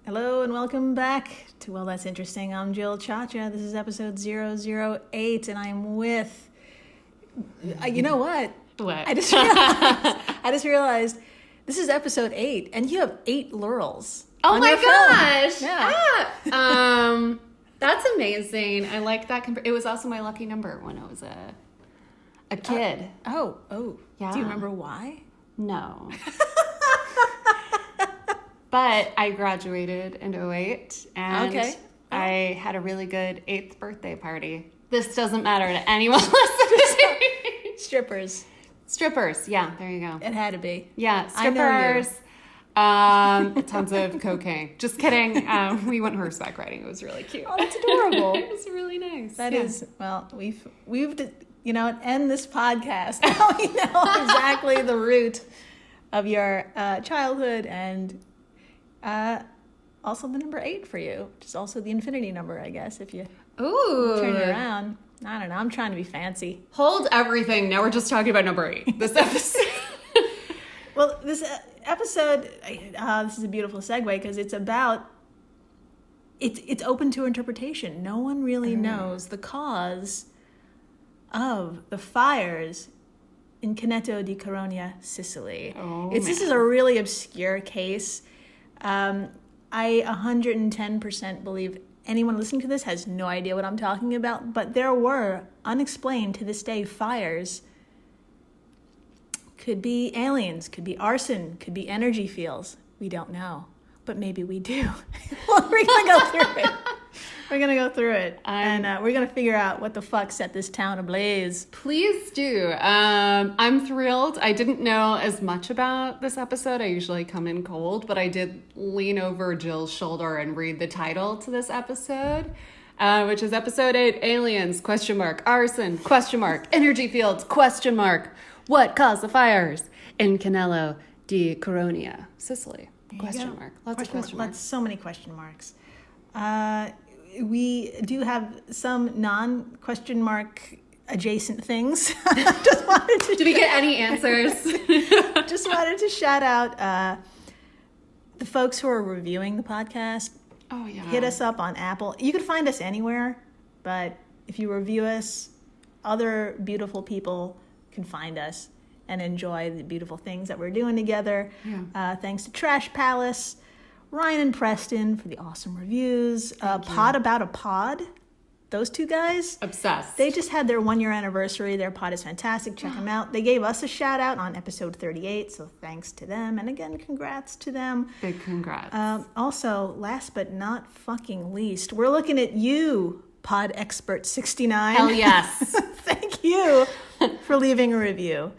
Hello and welcome back to Well, That's Interesting. I'm Jill Chacha. This is episode 008 and I'm with... you know what? What? I just realized this is episode 8 and you have 8 laurels. Oh my gosh! Yeah. That's amazing. I like that. It was also my lucky number when I was a kid. Oh. Yeah. Do you remember why? No. But I graduated in 2008 and I had a really good 8th birthday party. This doesn't matter to anyone listening. Strippers. Yeah, there you go. It had to be. Yeah, strippers. Tons of cocaine. Just kidding. We went horseback riding. It was really cute. Oh, that's adorable. It was really nice. That is, well, we've end this podcast. Now we know exactly the root of your childhood and also the number 8 for you, which is also the infinity number, I guess, if you turn it around. I don't know. I'm trying to be fancy. Hold everything. Now we're just talking about number 8. This episode. Well, this episode, this is a beautiful segue because it's about, it's open to interpretation. No one really knows the cause of the fires in Canneto di Caronia, Sicily. This is a really obscure case. I 110% believe anyone listening to this has no idea what I'm talking about, but there were unexplained to this day fires. Could be aliens, could be arson, could be energy fields. We don't know, but maybe we do. Well, we're going to go through it. We're going to go through it, and we're going to figure out what the fuck set this town ablaze. Please do. I'm thrilled. I didn't know as much about this episode. I usually come in cold, but I did lean over Jill's shoulder and read the title to this episode, which is episode 8, Aliens, ? Arson, ? Energy fields, ? What caused the fires in Canneto di Caronia, Sicily? ? Lots of question marks. So many question marks. We do have some non-question mark adjacent things. Did we get any answers? Just wanted to shout out the folks who are reviewing the podcast. Oh, yeah. Hit us up on Apple. You can find us anywhere, but if you review us, other beautiful people can find us and enjoy the beautiful things that we're doing together. Yeah. Thanks to Trash Palace, Ryan and Preston for the awesome reviews. Pod About a Pod. Those two guys. Obsessed. They just had their 1-year anniversary. Their pod is fantastic. Check them out. They gave us a shout out on episode 38. So thanks to them. And again, congrats to them. Big congrats. Also, last but not fucking least, we're looking at you, Pod Expert 69. Hell yes. Thank you for leaving a review.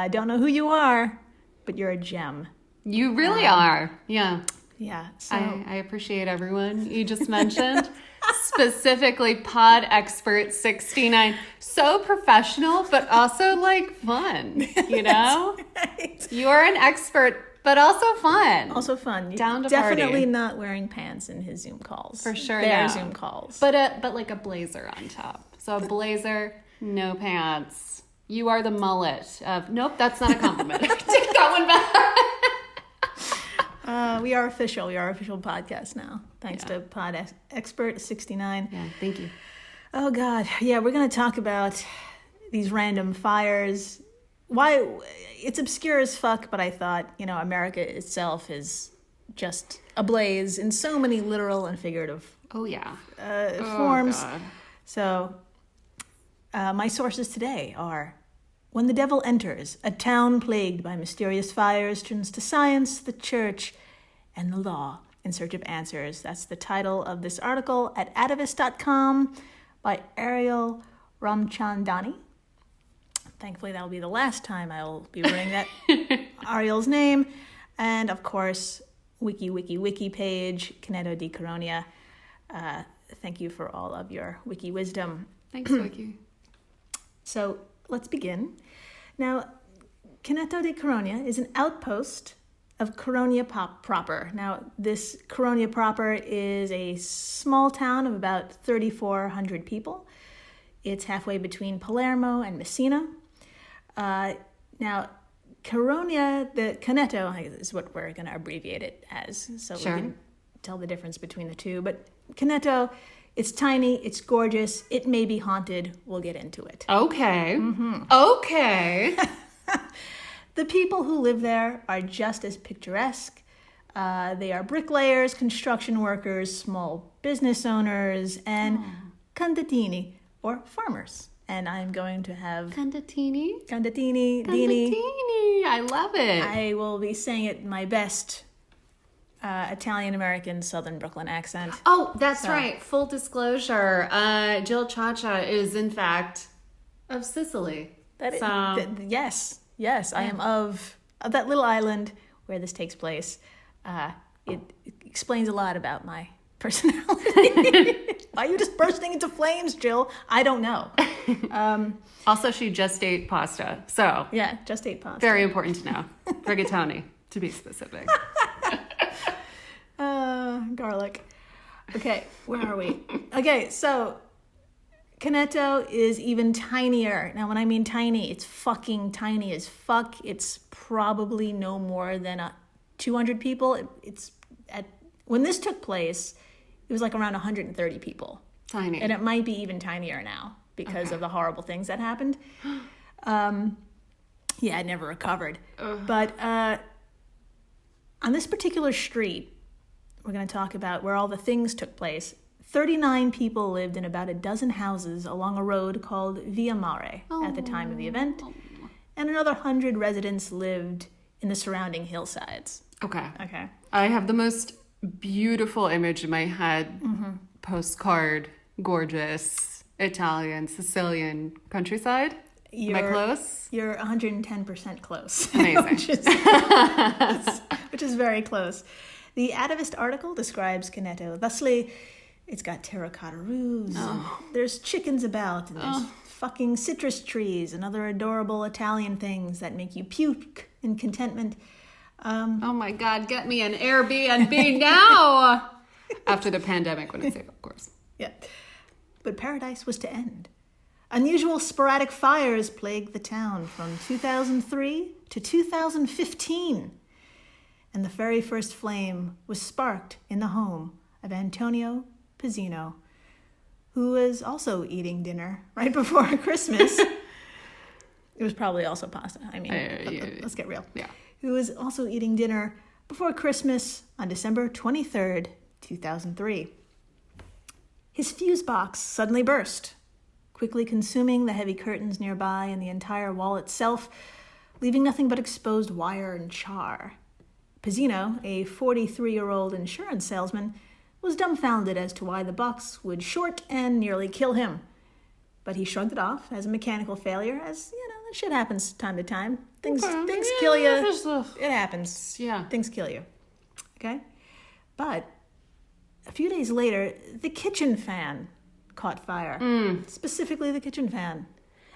Don't know who you are, but you're a gem. You really are. Yeah. Yeah. So I appreciate everyone you just mentioned. Specifically Pod Expert 69. So professional, but also like fun, you know? right. You're an expert, but also fun. Also fun. Down to Definitely party. not wearing pants in his Zoom calls. For sure. Their no. Zoom calls. But like a blazer on top. So a blazer, no pants. You are the mullet of, nope, that's not a compliment. Take that one back. We are official. We are official podcast now. Thanks to Pod Expert 69. Yeah, thank you. Oh, God. Yeah, we're going to talk about these random fires. Why? It's obscure as fuck, but I thought, America itself is just ablaze in so many literal and figurative forms. God. So my sources today are: when the devil enters, a town plagued by mysterious fires turns to science, the church, and the law in search of answers. That's the title of this article at atavist.com by Ariel Ramchandani. Thankfully, that will be the last time I will be running that Ariel's name. And of course, wiki page, Canneto di Caronia. Thank you for all of your wiki wisdom. Thanks, Wiki. So let's begin. Now, Canneto di Caronia is an outpost of Caronia proper. Now, this Caronia proper is a small town of about 3,400 people. It's halfway between Palermo and Messina. Now, Caronia, the Canneto is what we're going to abbreviate it as, so Sure. we can tell the difference between the two. But Canneto, it's tiny, it's gorgeous, it may be haunted. We'll get into it. Okay. Okay. The people who live there are just as picturesque. They are bricklayers, construction workers, small business owners, and contadini, or farmers. And I'm going to have... Candatini? Contadini, dini. Candatini. I love it. I will be saying it in my best Italian-American Southern Brooklyn accent. Oh, that's right. Full disclosure. Jill Chacha is, in fact, of Sicily. Yes, I am of that little island where this takes place. It explains a lot about my personality. Are you just bursting into flames, Jill? I don't know. Also, she just ate pasta. So, yeah, just ate pasta. Very important to know. Rigatoni, to be specific. Garlic. Okay, where are we? Okay, so Canneto is even tinier. Now, when I mean tiny, it's fucking tiny as fuck. It's probably no more than 200 people. When this took place, it was like around 130 people. Tiny. And it might be even tinier now because of the horrible things that happened. Yeah, it never recovered. But on this particular street, we're going to talk about where all the things took place. 39 people lived in about a dozen houses along a road called Via Mare at the time of the event. And another 100 residents lived in the surrounding hillsides. Okay. Okay. I have the most beautiful image in my head. Postcard, gorgeous, Italian, Sicilian countryside. Am I close? You're 110% close. Amazing. which is very close. The Atavist article describes Canneto thusly: it's got terracotta roofs, and there's chickens about, and there's fucking citrus trees and other adorable Italian things that make you puke in contentment. Oh my God, get me an Airbnb now! After the pandemic, when it's safe, of course. Yeah. But paradise was to end. Unusual sporadic fires plagued the town from 2003 to 2015. And the very first flame was sparked in the home of Antonio Pizzino, who was also eating dinner right before Christmas. It was probably also pasta. I mean, let's get real. Yeah. Who was also eating dinner before Christmas on December 23rd, 2003. His fuse box suddenly burst, quickly consuming the heavy curtains nearby and the entire wall itself, leaving nothing but exposed wire and char. Pizzino, a 43-year-old insurance salesman, was dumbfounded as to why the box would short and nearly kill him. But he shrugged it off as a mechanical failure, as, that shit happens time to time. Things kill you. It happens. Yeah. Things kill you. Okay? But a few days later, the kitchen fan caught fire. Specifically the kitchen fan.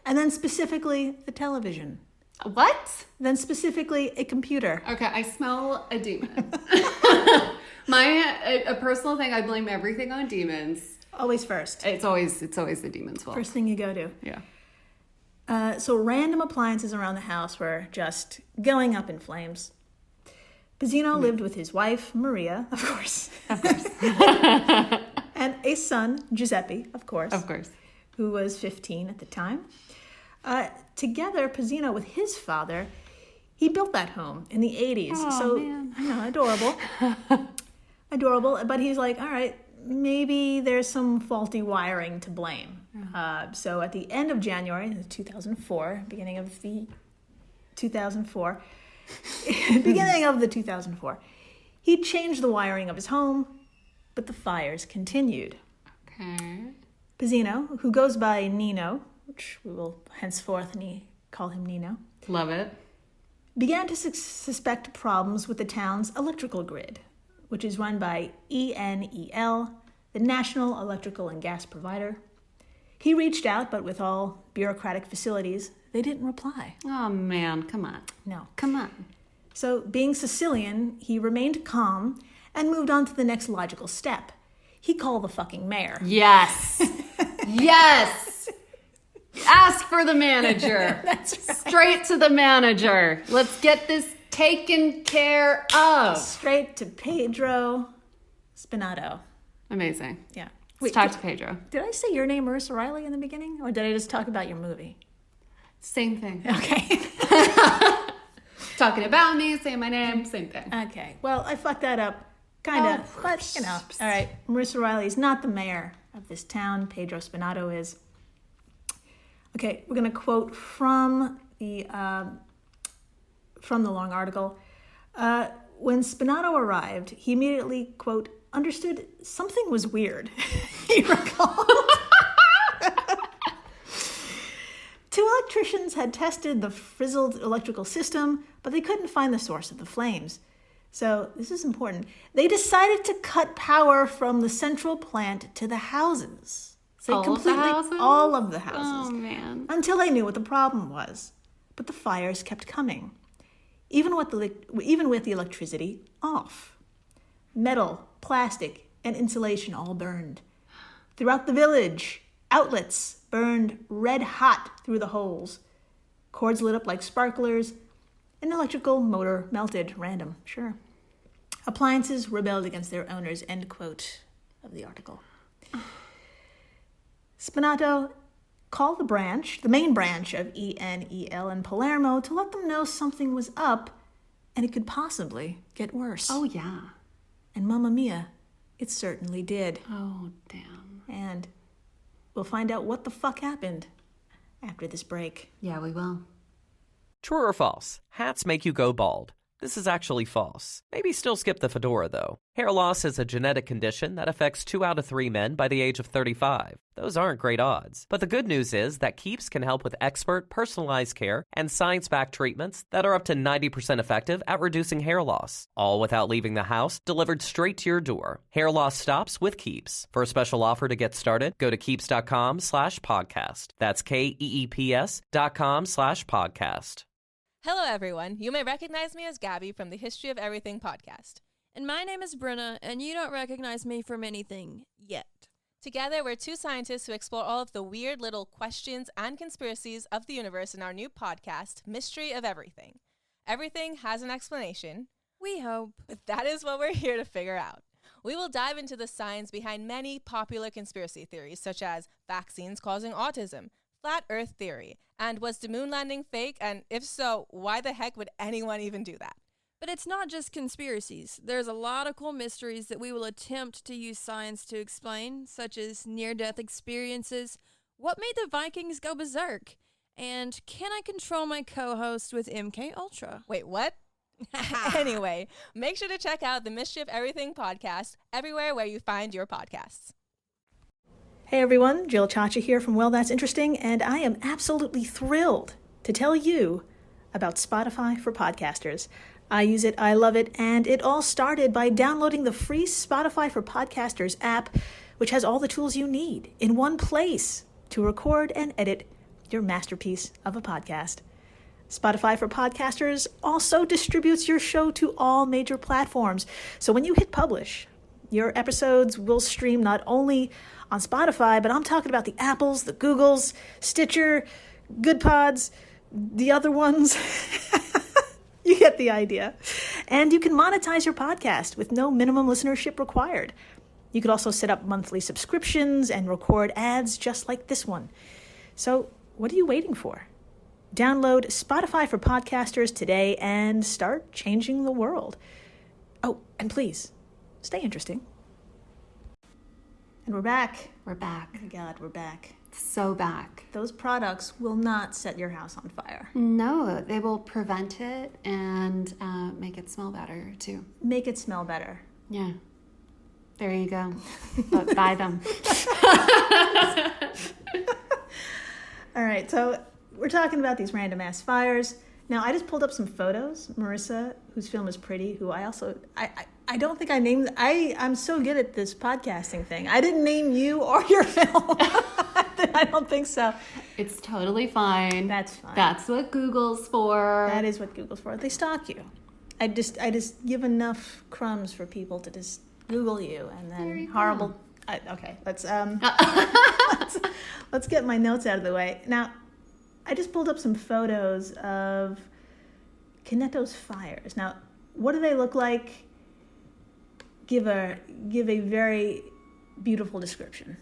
And then specifically the television. What? Then specifically a computer. Okay, I smell a demon. A personal thing, I blame everything on demons. Always first. It's always the demon's fault. First thing you go to. Yeah. So random appliances around the house were just going up in flames. Pizzino lived with his wife, Maria, of course. Of course. And a son, Giuseppe, of course. Of course. Who was 15 at the time. Together, Pizzino with his father, he built that home in the 80s. Oh, man. I know, adorable. Adorable. But he's like, all right, maybe there's some faulty wiring to blame. So at the end of January 2004, beginning of the 2004, he changed the wiring of his home, but the fires continued. Okay. Pizzino, who goes by Nino, which we will henceforth call him Nino, Love it. began to suspect problems with the town's electrical grid, which is run by ENEL, the National Electrical and Gas Provider. He reached out, but with all bureaucratic facilities, they didn't reply. Oh, man. Come on. No. Come on. So, being Sicilian, he remained calm and moved on to the next logical step. He called the fucking mayor. Yes. Yes. Ask for the manager. That's right. Straight to the manager. Let's get this taken care of. Straight to Pedro, Spinato. Amazing. Yeah. Let's talk to Pedro. Did I say your name, Marissa Riley, in the beginning? Or did I just talk about your movie? Same thing. Okay. Talking about me, saying my name, same thing. Okay. Well, I fucked that up. Kind of. But, you know. All right. Marissa Riley is not the mayor of this town. Pedro Spinato is. Okay. We're going to quote from the long article. When Spinato arrived, he immediately, quote, understood something was weird. He recalled. Two electricians had tested the frizzled electrical system, but they couldn't find the source of the flames. So, this is important. They decided to cut power from the central plant to the houses. So all of the houses? All of the houses. Oh, man. Until they knew what the problem was. But the fires kept coming. Even with the electricity off. Metal, plastic, and insulation all burned. Throughout the village, outlets burned red hot through the holes. Cords lit up like sparklers. An electrical motor melted. Random, sure. Appliances rebelled against their owners. End quote of the article. Spinato called the main branch of ENEL in Palermo to let them know something was up and it could possibly get worse. Oh, yeah. And mamma mia, it certainly did. Oh, damn. And we'll find out what the fuck happened after this break. Yeah, we will. True or false? Hats make you go bald. This is actually false. Maybe still skip the fedora, though. Hair loss is a genetic condition that affects 2 out of 3 men by the age of 35. Those aren't great odds. But the good news is that Keeps can help with expert, personalized care and science-backed treatments that are up to 90% effective at reducing hair loss. All without leaving the house, delivered straight to your door. Hair loss stops with Keeps. For a special offer to get started, go to keeps.com/podcast. That's KEEPS.com/podcast. Hello, everyone. You may recognize me as Gabby from the History of Everything podcast. And my name is Brenna, and you don't recognize me from anything yet. Together, we're two scientists who explore all of the weird little questions and conspiracies of the universe in our new podcast, Mystery of Everything. Everything has an explanation. We hope. But that is what we're here to figure out. We will dive into the science behind many popular conspiracy theories, such as vaccines causing autism, flat Earth theory, and was the moon landing fake? And if so, why the heck would anyone even do that? But it's not just conspiracies. There's a lot of cool mysteries that we will attempt to use science to explain, such as near-death experiences, what made the Vikings go berserk, and can I control my co-host with MK Ultra? Wait, what? Anyway, make sure to check out the Mystery of Everything podcast everywhere where you find your podcasts. Hey everyone, Jill Chacha here from Well, That's Interesting, and I am absolutely thrilled to tell you about Spotify for podcasters. I use it, I love it, and it all started by downloading the free Spotify for Podcasters app, which has all the tools you need in one place to record and edit your masterpiece of a podcast. Spotify for Podcasters also distributes your show to all major platforms, so when you hit publish, your episodes will stream not only on Spotify, but I'm talking about the Apples, the Googles, Stitcher, Good Pods, the other ones. You get the idea. And you can monetize your podcast with no minimum listenership required. You could also set up monthly subscriptions and record ads just like this one. So what are you waiting for? Download Spotify for Podcasters today and start changing the world. Oh, and please, stay interesting. And we're back. We're back. Oh my God, we're back. So back. Those products will not set your house on fire. No, they will prevent it and make it smell better, too. Make it smell better. Yeah. There you go. But buy them. All right, so we're talking about these random ass fires. Now, I just pulled up some photos. Marissa, whose film is pretty, who I don't think I named... I'm so good at this podcasting thing. I didn't name you or your film. I don't think so. It's totally fine. That's fine. That's what Google's for. That is what Google's for. They stalk you. I just give enough crumbs for people to just Google you, and then horrible... Okay, let's get my notes out of the way. Now, I just pulled up some photos of Canneto's fires. Now, what do they look like? give a very beautiful description.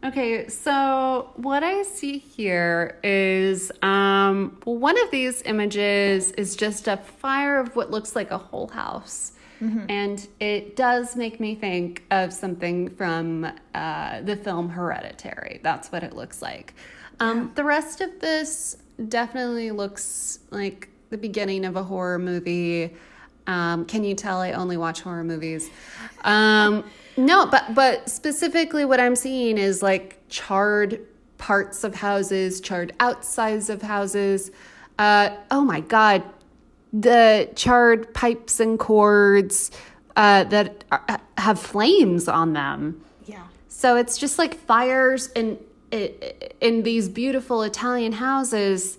Okay, so what I see here is one of these images is just a fire of what looks like a whole house. Mm-hmm. And it does make me think of something from the film Hereditary. That's what it looks like. The rest of this definitely looks like the beginning of a horror movie. Can you tell I only watch horror movies? No, but specifically what I'm seeing is like charred parts of houses, charred outsides of houses. Oh my God, the charred pipes and cords that have flames on them. Yeah. So it's just like fires in these beautiful Italian houses,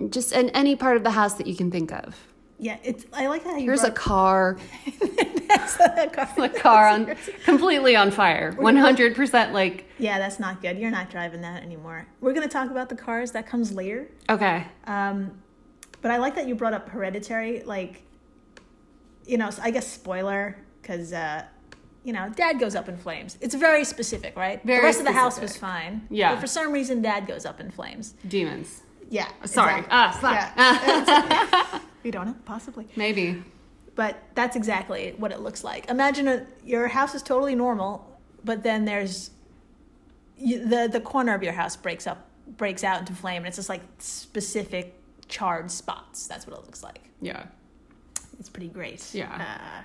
just in any part of the house that you can think of. Yeah, I like how you. Here's a car. That's a car completely on fire. 100% like. Yeah, that's not good. You're not driving that anymore. We're gonna talk about the cars. That comes later. Okay. But I like that you brought up Hereditary. Like, I guess spoiler, because Dad goes up in flames. It's very specific, right? Very the rest specific. of the house was fine. Yeah. But for some reason, Dad goes up in flames. Demons. Yeah. Sorry. Exactly. Yeah. We don't know, possibly. Maybe. But that's exactly what it looks like. Imagine your house is totally normal, but then there's the corner of your house breaks out into flame, and it's just like specific charred spots. That's what it looks like. Yeah. It's pretty great. Yeah.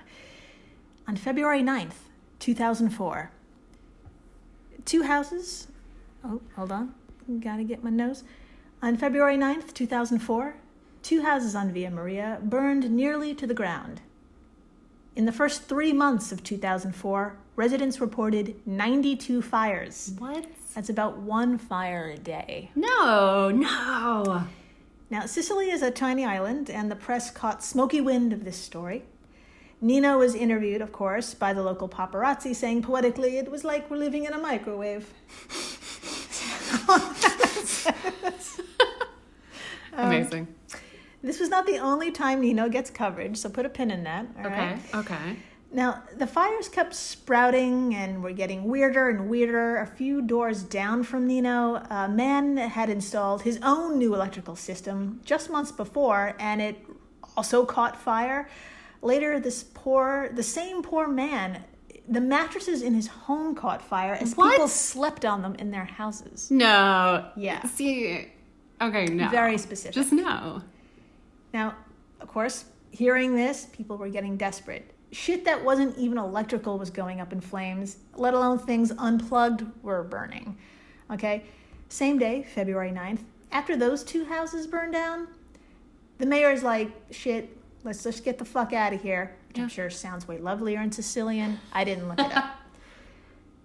On February 9th, 2004, two houses. Oh, hold on. Gotta get my nose. On February 9th, 2004, two houses on Via Maria burned nearly to the ground. In the first 3 months of 2004, residents reported 92 fires. What? That's about one fire a day. No. Now, Sicily is a tiny island, and the press caught smoky wind of this story. Nino was interviewed, of course, by the local paparazzi, saying poetically, it was like we're living in a microwave. Amazing. This was not the only time Nino gets coverage, so put a pin in that. All right? Okay. Now, the fires kept sprouting and were getting weirder and weirder. A few doors down from Nino, a man had installed his own new electrical system just months before, and it also caught fire. Later, the same poor man, the mattresses in his home caught fire as people slept on them in their houses. No. Yeah. See, okay, no. Very specific. Just no. Now, of course, hearing this, people were getting desperate. Shit that wasn't even electrical was going up in flames, let alone things unplugged were burning. Okay? Same day, February 9th, after those two houses burned down, the mayor's like, shit, let's just get the fuck out of here. Which I'm sure sounds way lovelier in Sicilian. I didn't look it up.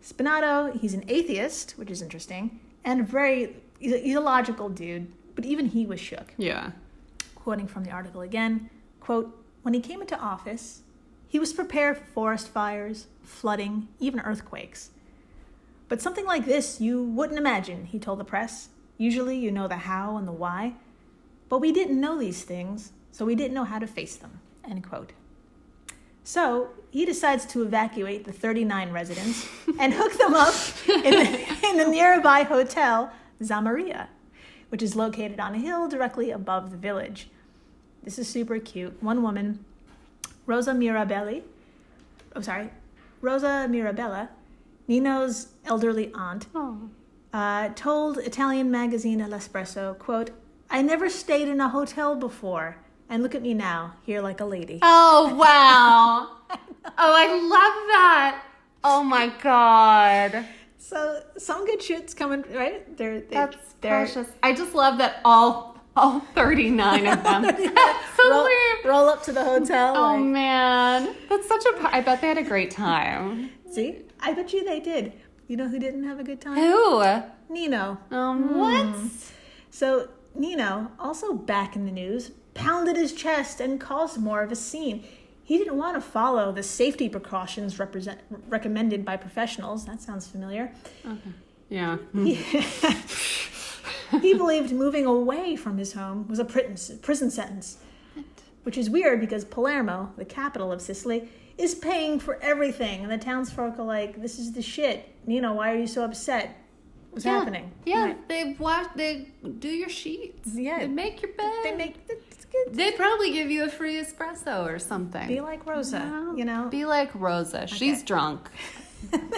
Spinato, he's an atheist, which is interesting, and he's a logical dude, but even he was shook. Yeah. Quoting from the article again, quote, when he came into office, he was prepared for forest fires, flooding, even earthquakes. But something like this you wouldn't imagine, he told the press. Usually you know the how and the why, but we didn't know these things, so we didn't know how to face them, end quote. So he decides to evacuate the 39 residents and hook them up in the nearby hotel, Zamaria, which is located on a hill directly above the village. This is super cute. One woman, Rosa Mirabella, Nino's elderly aunt, told Italian magazine L'Espresso, quote, I never stayed in a hotel before, and look at me now, here like a lady. Oh, wow. I love that. Oh, my God. So some good shit's coming, right? That's precious. I just love that all 39 of them. roll up to the hotel. Oh, man. That's I bet they had a great time. See? I bet you they did. You know who didn't have a good time? Who? Nino. What? So Nino, also back in the news, pounded his chest and caused more of a scene. He didn't want to follow the safety precautions recommended by professionals. That sounds familiar. Okay. Yeah. He believed moving away from his home was a prison sentence, which is weird because Palermo, the capital of Sicily, is paying for everything. And the townsfolk are like, this is the shit. Nina, why are you so upset? What's happening? Yeah, Right. they do your sheets. Yeah. They make your bed. It's good. They'd probably give you a free espresso or something. Be like Rosa, you know? Be like Rosa. She's drunk.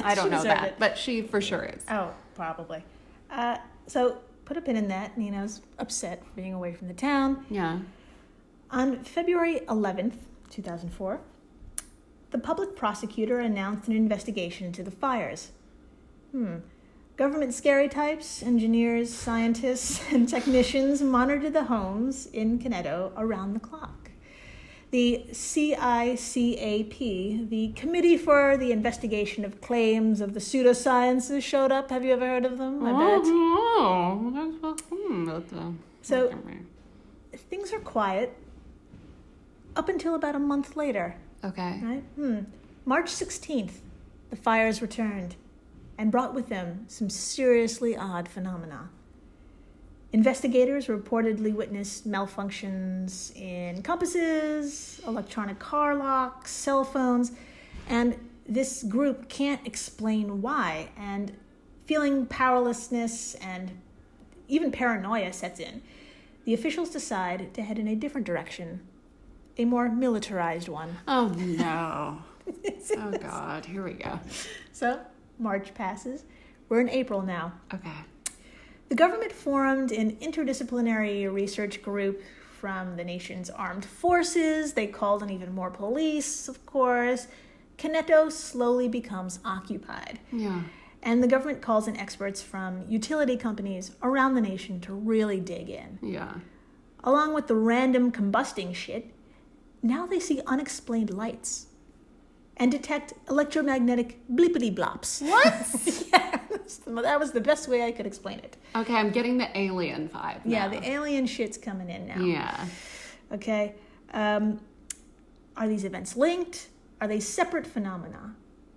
I don't know that, but she for sure is. Oh, probably. So put a pin in that. Nina's upset for being away from the town. Yeah. On February 11th, 2004, the public prosecutor announced an investigation into the fires. Government scary types, engineers, scientists, and technicians monitored the homes in Canneto around the clock. The CICAP, the Committee for the Investigation of Claims of the Pseudosciences, showed up. Have you ever heard of them? I bet. So things are quiet up until about a month later. Okay. Right? March 16th, the fires returned and brought with them some seriously odd phenomena. Investigators reportedly witnessed malfunctions in compasses, electronic car locks, cell phones, and this group can't explain why. And feeling powerlessness and even paranoia sets in. The officials decide to head in a different direction, a more militarized one. Oh, no. Oh, God. Here we go. So, March passes. We're in April now. Okay. The government formed an interdisciplinary research group from the nation's armed forces. They called in even more police, of course. Canneto slowly becomes occupied. Yeah. And the government calls in experts from utility companies around the nation to really dig in. Yeah. Along with the random combusting shit, now they see unexplained lights and detect electromagnetic blippity blops. What? Yeah, that was the best way I could explain it. Okay, I'm getting the alien vibe now. Yeah, the alien shit's coming in now. Yeah. Okay. Are these events linked? Are they separate phenomena?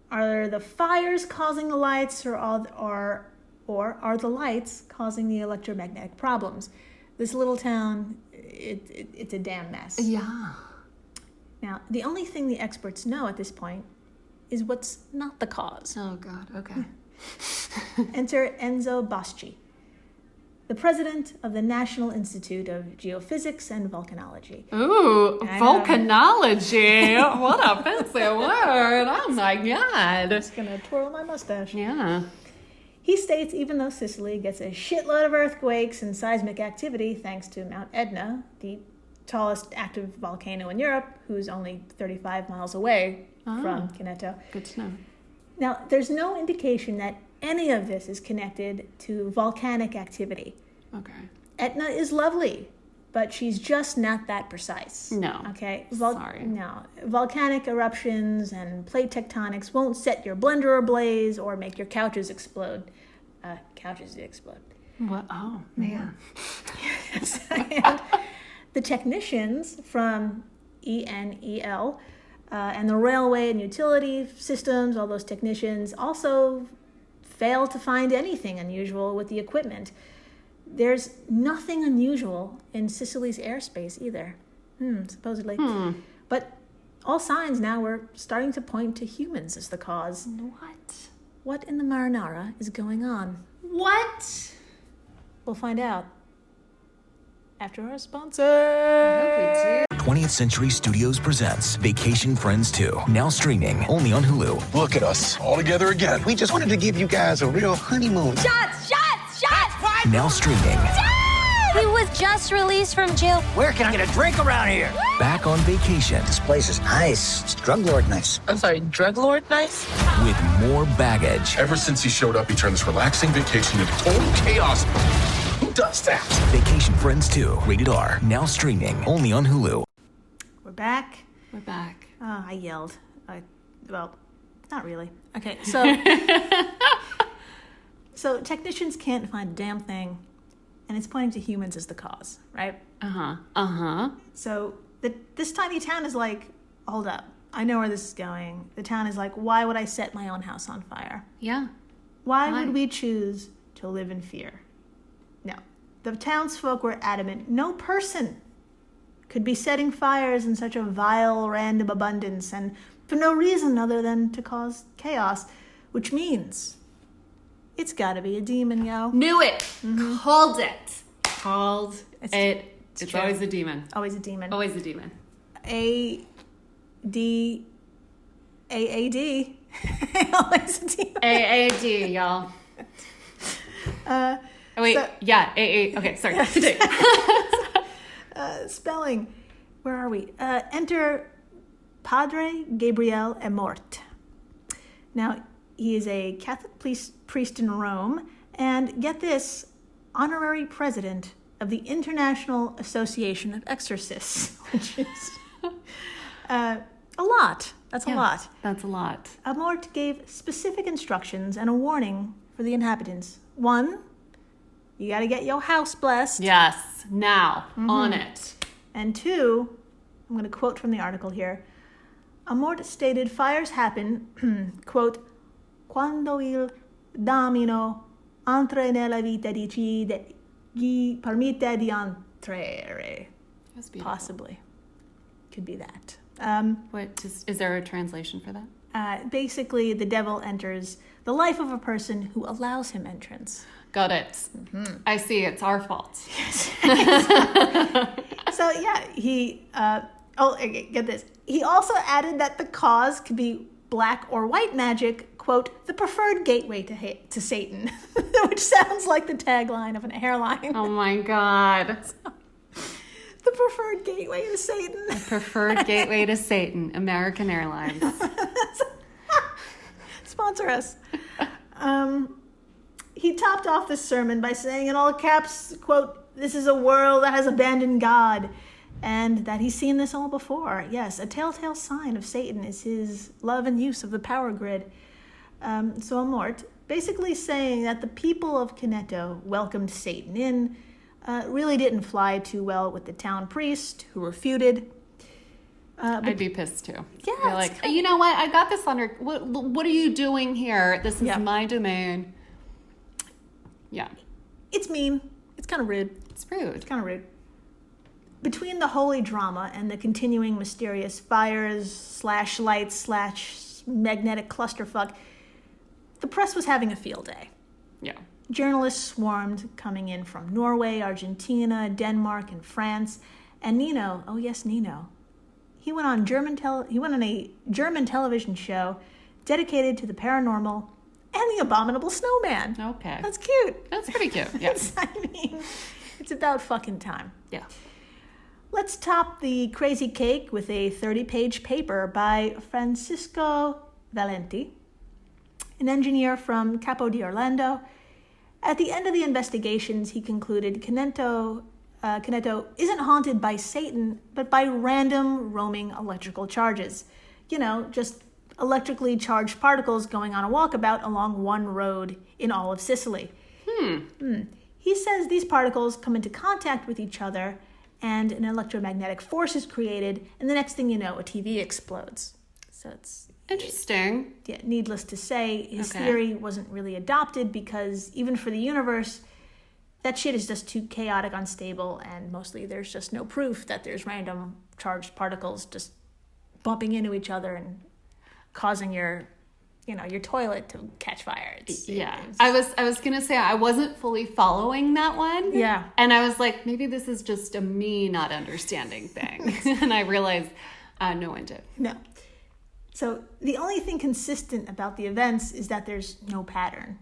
Are the fires causing the lights, or are the lights causing the electromagnetic problems? This little town, it's a damn mess. Yeah. Now, the only thing the experts know at this point is what's not the cause. Oh, God. Okay. Enter Enzo Boschi, the president of the National Institute of Geophysics and Volcanology. Ooh, volcanology. What a fancy word. Oh, my God. Just going to twirl my mustache. Yeah. He states even though Sicily gets a shitload of earthquakes and seismic activity thanks to Mount Etna, the tallest active volcano in Europe, who's only 35 miles away from Canneto. Good to know. Now, there's no indication that any of this is connected to volcanic activity. Okay. Etna is lovely, but she's just not that precise. No. Okay? Sorry. No. Volcanic eruptions and plate tectonics won't set your blender ablaze or make your couches explode. Couches explode. What? Oh, man. Yes. And the technicians from ENEL and the railway and utility systems, all those technicians, also fail to find anything unusual with the equipment. There's nothing unusual in Sicily's airspace either, supposedly. But all signs now are starting to point to humans as the cause. What? What in the marinara is going on? What? We'll find out after our sponsor. I hope we do. 20th Century Studios presents Vacation Friends 2, now streaming only on Hulu. Look at us, all together again. We just wanted to give you guys a real honeymoon. Shots! Now streaming. He was just released from jail. Where can I get a drink around here? Back on vacation This place is nice. It's drug lord nice. I'm sorry, drug lord nice? with more baggage. Ever since he showed up, he turned this relaxing vacation into total chaos. Who does that? Vacation Friends 2, rated R, now streaming only on Hulu. We're back. We're back. Oh, I yelled. Well, not really. Okay, so so technicians can't find a damn thing, and it's pointing to humans as the cause, right? So this tiny town is like, hold up, I know where this is going. The town is like, why would I set my own house on fire? Yeah. Why would we choose to live in fear? No. The townsfolk were adamant no person could be setting fires in such a vile, random abundance and for no reason other than to cause chaos, which means it's got to be a demon, yo. Knew it. Called it. Called it. It's true. always a demon. Always a demon. Always a demon. A-D. A-A-D. Always a demon. A-A-D, y'all. Wait, A-A. Okay, sorry. Today. Spelling. Where are we? Enter Padre Gabriel Amort. Now, he is a Catholic priest in Rome, and get this, honorary president of the International Association of Exorcists, which is a lot. That's a lot. That's a lot. Amort gave specific instructions and a warning for the inhabitants. 1, you got to get your house blessed. Yes, now, on it. And 2, I'm going to quote from the article here. Amort stated fires happen, quote, quando il damino entra nella vita di chi gli permette di entrare. That's beautiful. Possibly. Could be that. Is there a translation for that? Basically, the devil enters the life of a person who allows him entrance. Got it. I see. It's our fault. Yes. So, yeah, get this. He also added that the cause could be black or white magic, quote, the preferred gateway to Satan, which sounds like the tagline of an airline. Oh, my God. The preferred gateway to Satan. The preferred gateway to Satan, American Airlines. Sponsor us. He topped off this sermon by saying in all caps, quote, this is a world that has abandoned God, and that he's seen this all before. Yes, a telltale sign of Satan is his love and use of the power grid. So Amort basically saying that the people of Canneto welcomed Satan in, really didn't fly too well with the town priest, who refuted. I'd be pissed too. Yeah. You're like, you know what? I got this under. What are you doing here? This is my domain. Yeah. It's mean. It's kind of rude. It's rude. It's kind of rude. Between the holy drama and the continuing mysterious fires / lights / magnetic clusterfuck, the press was having a field day. Yeah. Journalists swarmed, coming in from Norway, Argentina, Denmark, and France. And Nino, oh yes, Nino, he went on a German television show dedicated to the paranormal and the abominable snowman. Okay. That's cute. That's pretty cute. Yeah. I mean, it's about fucking time. Yeah. Let's top the crazy cake with a 30-page paper by Francisco Valenti, an engineer from Capo di Orlando. At the end of the investigations, he concluded Canneto isn't haunted by Satan, but by random roaming electrical charges. You know, just electrically charged particles going on a walkabout along one road in all of Sicily. He says these particles come into contact with each other and an electromagnetic force is created, and the next thing you know, a TV explodes. So it's interesting. Yeah, needless to say, his theory wasn't really adopted because even for the universe, that shit is just too chaotic, unstable, and mostly there's just no proof that there's random charged particles just bumping into each other and causing your toilet to catch fire. I was gonna say I wasn't fully following that one. Yeah. And I was like, maybe this is just a me not understanding thing. And I realized no one did. No. So the only thing consistent about the events is that there's no pattern,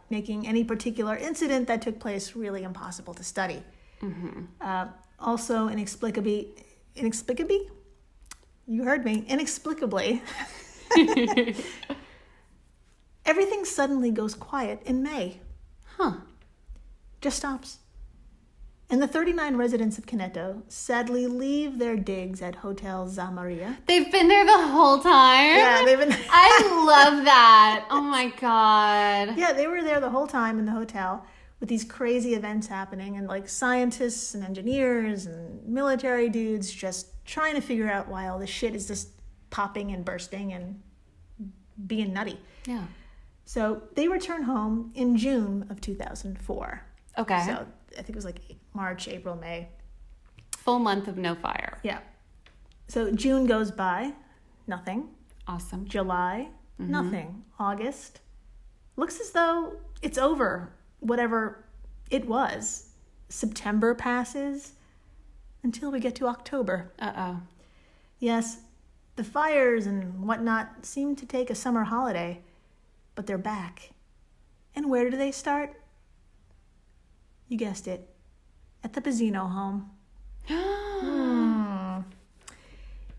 making any particular incident that took place really impossible to study. Also, inexplicably, you heard me, inexplicably, everything suddenly goes quiet in May. Just stops. And the 39 residents of Canneto sadly leave their digs at Hotel Zamaria. They've been there the whole time? Yeah, they've been... I love that. Oh my God. Yeah, they were there the whole time in the hotel with these crazy events happening and like scientists and engineers and military dudes just trying to figure out why all this shit is just popping and bursting and being nutty. Yeah. So they return home in June of 2004. Okay. So I think it was like March, April, May. Full month of no fire. Yeah. So June goes by, nothing. Awesome. July, nothing. August, looks as though it's over, whatever it was. September passes until we get to October. Uh-oh. Yes, the fires and whatnot seem to take a summer holiday, but they're back. And where do they start? You guessed it. At the Pizzino home.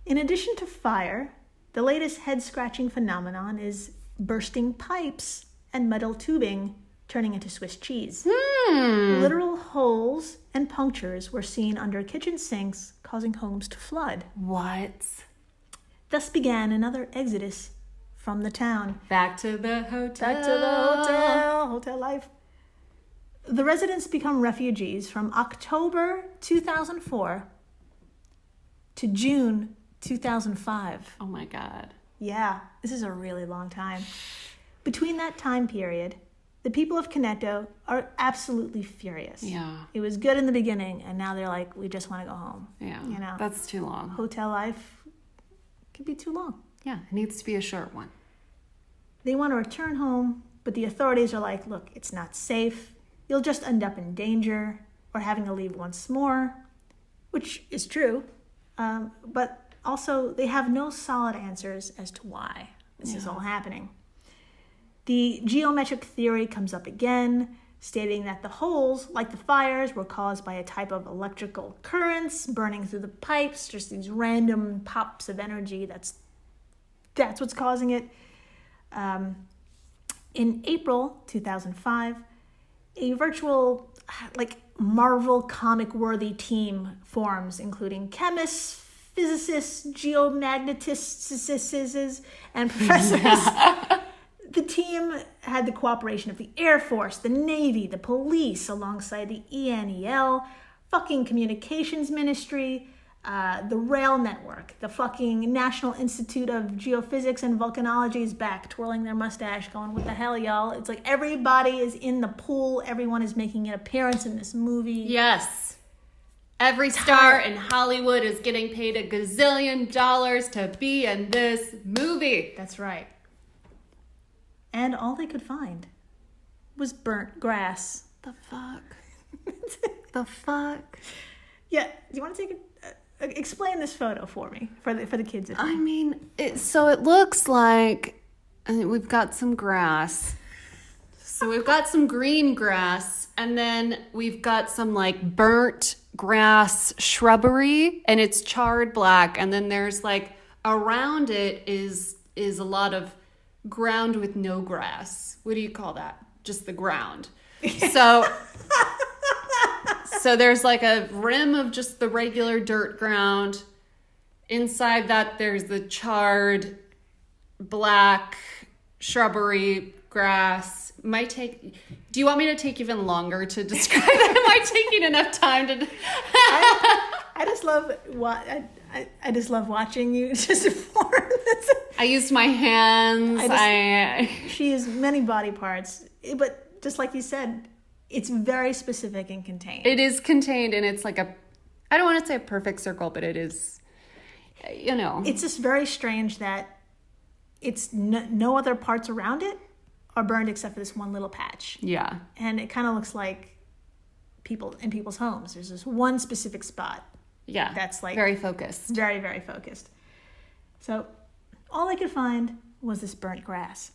In addition to fire, the latest head-scratching phenomenon is bursting pipes and metal tubing turning into Swiss cheese. Literal holes and punctures were seen under kitchen sinks, causing homes to flood. What? Thus began another exodus from the town. Back to the hotel life. The residents become refugees from October 2004 to June 2005. Oh my God. Yeah, this is a really long time. Between that time period, the people of Canneto are absolutely furious. Yeah. It was good in the beginning, and now they're like, we just want to go home. Yeah. You know, That's too long. hotel life could be too long. Yeah, it needs to be a short one. They want to return home, but the authorities are like, look, it's not safe. You'll just end up in danger or having to leave once more, which is true. But also, they have no solid answers as to why this is all happening. The geometric theory comes up again, stating that the holes, like the fires, were caused by a type of electrical currents burning through the pipes, just these random pops of energy. That's what's causing it. In April 2005, a virtual, Marvel comic-worthy team forms, including chemists, physicists, geomagnetists, and professors. The team had the cooperation of the Air Force, the Navy, the police, alongside the ENEL, fucking Communications Ministry, the rail network, the fucking National Institute of Geophysics and Volcanology is back, twirling their mustache, going, what the hell, y'all? It's like everybody is in the pool. Everyone is making an appearance in this movie. Yes. Every star in Hollywood is getting paid $1 gazillion to be in this movie. That's right. And all they could find was burnt grass. The fuck? The fuck? Yeah, do you want to take explain this photo for me, for the kids at home? I mean, so it looks like we've got some grass. So we've got some green grass, and then we've got some burnt grass shrubbery, and it's charred black, and then there's around it is a lot of ground with no grass. What do you call that? Just the ground. So there's a rim of just the regular dirt ground. Inside that there's the charred black shrubbery grass. Do you want me to take even longer to describe it? Am I taking enough time to I just love watching you just perform this. I used my hands. She used many body parts, but just like you said, it's very specific and contained. It is contained, and it's I don't want to say a perfect circle, but it is, It's just very strange that it's no other parts around it are burned except for this one little patch. Yeah. And it kind of looks like people's homes. There's this one specific spot. Yeah. That's very focused. Very, very focused. So all I could find was this burnt grass.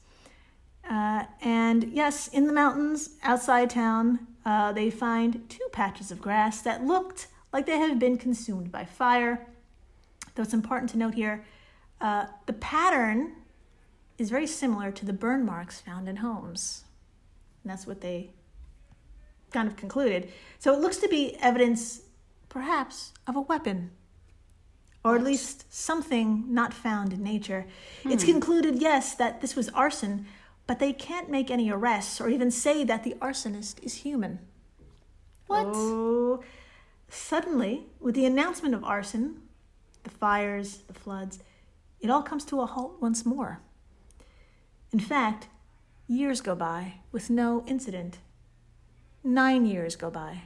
And yes, in the mountains outside town, they find 2 patches of grass that looked like they had been consumed by fire. Though it's important to note here, the pattern is very similar to the burn marks found in homes. And that's what they kind of concluded. So it looks to be evidence, perhaps, of a weapon. Or at least something not found in nature. It's concluded, yes, that this was arson, but they can't make any arrests or even say that the arsonist is human. What? Oh, suddenly, with the announcement of arson, the fires, the floods, it all comes to a halt once more. In fact, years go by with no incident. 9 years go by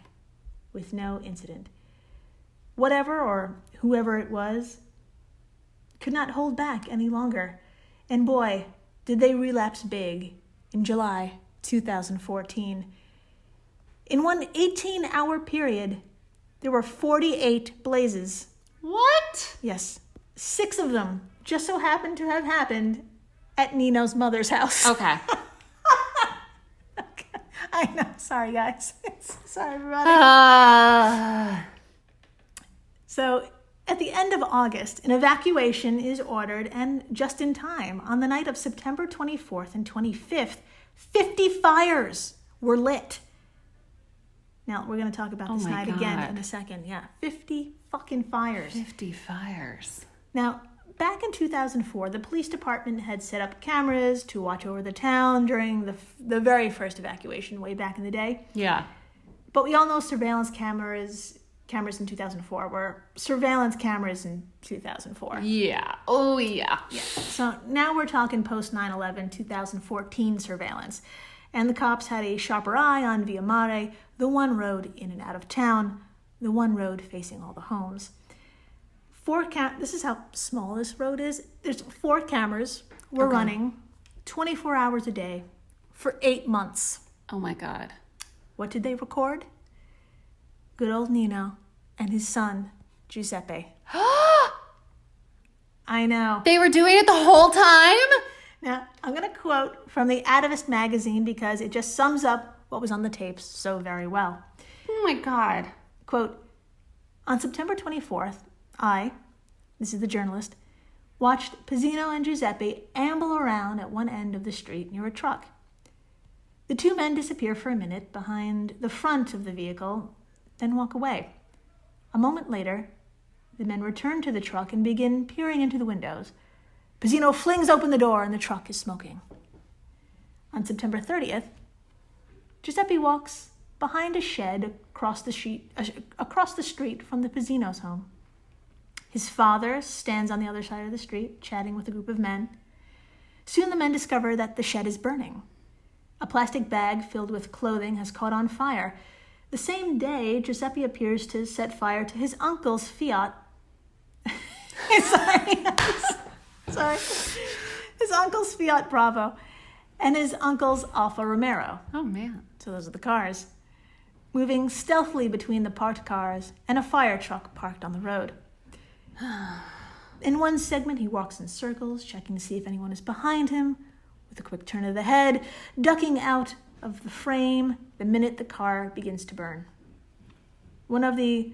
with no incident. Whatever or whoever it was could not hold back any longer. And boy, did they relapse big in July 2014. In one 18-hour period, there were 48 blazes. What? Yes. 6 of them just so happened to have happened at Nino's mother's house. Okay. Okay. I know. Sorry, guys. Sorry, everybody. So, at the end of August, an evacuation is ordered, and just in time, on the night of September 24th and 25th, 50 fires were lit. Now, we're going to talk about this night again in a second. Yeah, 50 fucking fires. 50 fires. Now, back in 2004, the police department had set up cameras to watch over the town during the very first evacuation way back in the day. Yeah. But we all know surveillance cameras in 2004 were surveillance cameras in 2004. Yeah. Oh, yeah. Yeah. So now we're talking post 9/11, 2014 surveillance. And the cops had a sharper eye on Via Mare, the one road in and out of town, the one road facing all the homes. This is how small this road is. There's 4 cameras were running 24 hours a day for 8 months. Oh my God. What did they record? Good old Nino and his son, Giuseppe. I know. They were doing it the whole time? Now, I'm going to quote from the Atavist magazine because it just sums up what was on the tapes so very well. Oh my God. Quote, on September 24th, this is the journalist, watched Pizzino and Giuseppe amble around at one end of the street near a truck. The 2 men disappear for a minute behind the front of the vehicle, then walk away. A moment later, the men return to the truck and begin peering into the windows. Pizzino flings open the door and the truck is smoking. On September 30th, Giuseppe walks behind a shed across the street from the Pizzino's home. His father stands on the other side of the street, chatting with a group of men. Soon the men discover that the shed is burning. A plastic bag filled with clothing has caught on fire. The same day, Giuseppe appears to set fire to his uncle's Fiat. Sorry. His uncle's Fiat Bravo and his uncle's Alfa Romero. Oh, man. So those are the cars. Moving stealthily between the parked cars and a fire truck parked on the road. In one segment, he walks in circles, checking to see if anyone is behind him, with a quick turn of the head, ducking out of the frame the minute the car begins to burn. One of the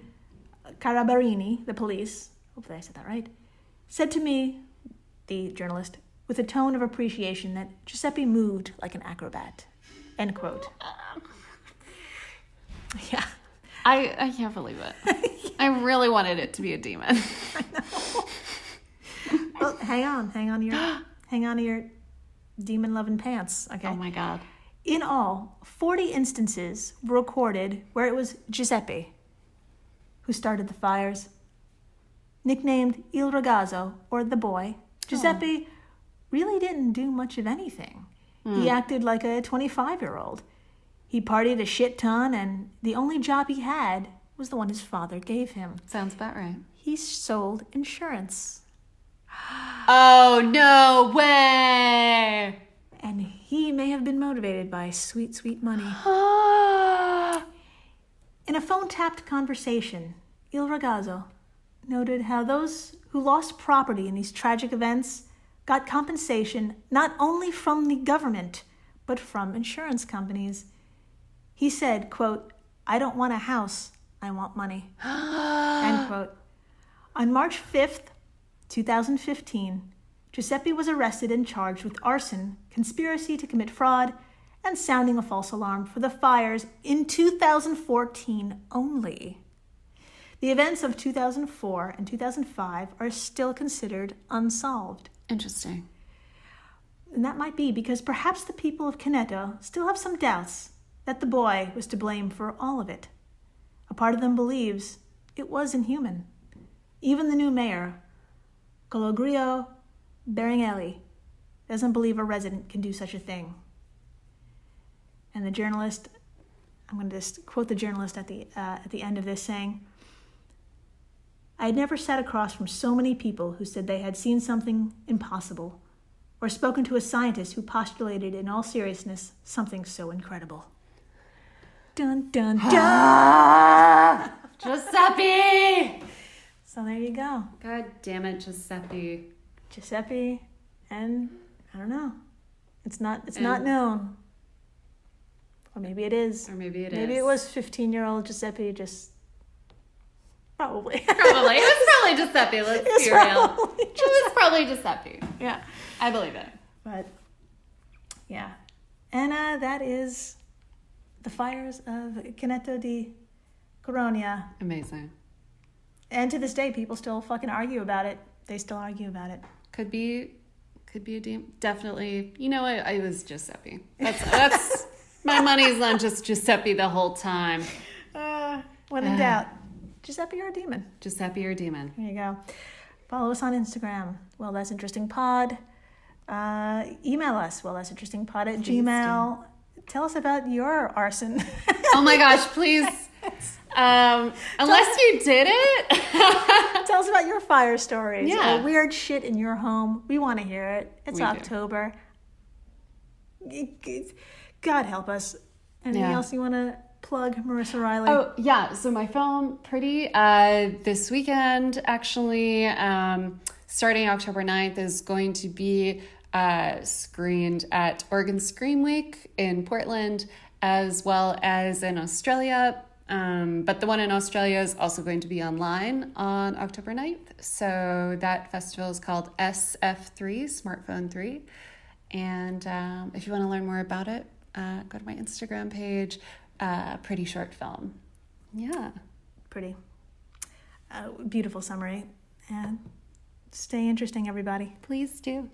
Carabinerini, the police, hopefully I said that right, said to me, the journalist, with a tone of appreciation that Giuseppe moved like an acrobat. End quote. Yeah. I can't believe it. I really wanted it to be a demon. I know. Well, hang on to your demon-loving pants, okay? Oh my God. In all, 40 instances were recorded where it was Giuseppe who started the fires. Nicknamed Il Ragazzo, or the boy, Giuseppe really didn't do much of anything. He acted like a 25-year-old. He partied a shit ton, and the only job he had was the one his father gave him. Sounds about right. He sold insurance. Oh, no way! And he may have been motivated by sweet, sweet money. In a phone-tapped conversation, Il Ragazzo noted how those who lost property in these tragic events got compensation not only from the government, but from insurance companies. He said, quote, I don't want a house, I want money. End quote. On March 5th, 2015, Giuseppe was arrested and charged with arson, conspiracy to commit fraud, and sounding a false alarm for the fires in 2014 only. The events of 2004 and 2005 are still considered unsolved. Interesting. And that might be because perhaps the people of Canneto still have some doubts that the boy was to blame for all of it. A part of them believes it was inhuman. Even the new mayor, Cologrio Beringelli, doesn't believe a resident can do such a thing. And the journalist, I'm going to just quote the journalist at the end of this saying, I had never sat across from so many people who said they had seen something impossible, or spoken to a scientist who postulated in all seriousness something so incredible. Dun, dun, dun! Giuseppe! So there you go. God damn it, Giuseppe. Giuseppe, and I don't know. It's not known. Or maybe it is. Maybe it was 15-year-old Giuseppe just... Probably. Probably. It was probably Giuseppe, let's be real. It was probably Giuseppe. Yeah. I believe it. But, yeah. And that is the fires of Canneto di Caronia. Amazing. And to this day, people still fucking argue about it. They still argue about it. Could be a demon. Definitely. You know what? I was Giuseppe. That's my money's on just Giuseppe the whole time. When in doubt, Giuseppe or a demon. Giuseppe or demon. There you go. Follow us on Instagram. Well, that's interesting pod. Email us. Well, that's interesting pod at Gmail. Tell us about your arson. Oh my gosh, please. Unless you did it. Tell us about your fire stories. Yeah. Or weird shit in your home. We want to hear it. It's October. God help us. Anything else you want to plug, Marissa Riley? Oh, yeah. So my film, Pretty, this weekend, actually, starting October 9th, is going to be screened at Oregon Scream Week in Portland, as well as in Australia. But the one in Australia is also going to be online on October 9th. So that festival is called SF3, Smartphone 3. And if you want to learn more about it, go to my Instagram page, Pretty Short Film. Yeah. Pretty. Beautiful summary. And stay interesting, everybody. Please do.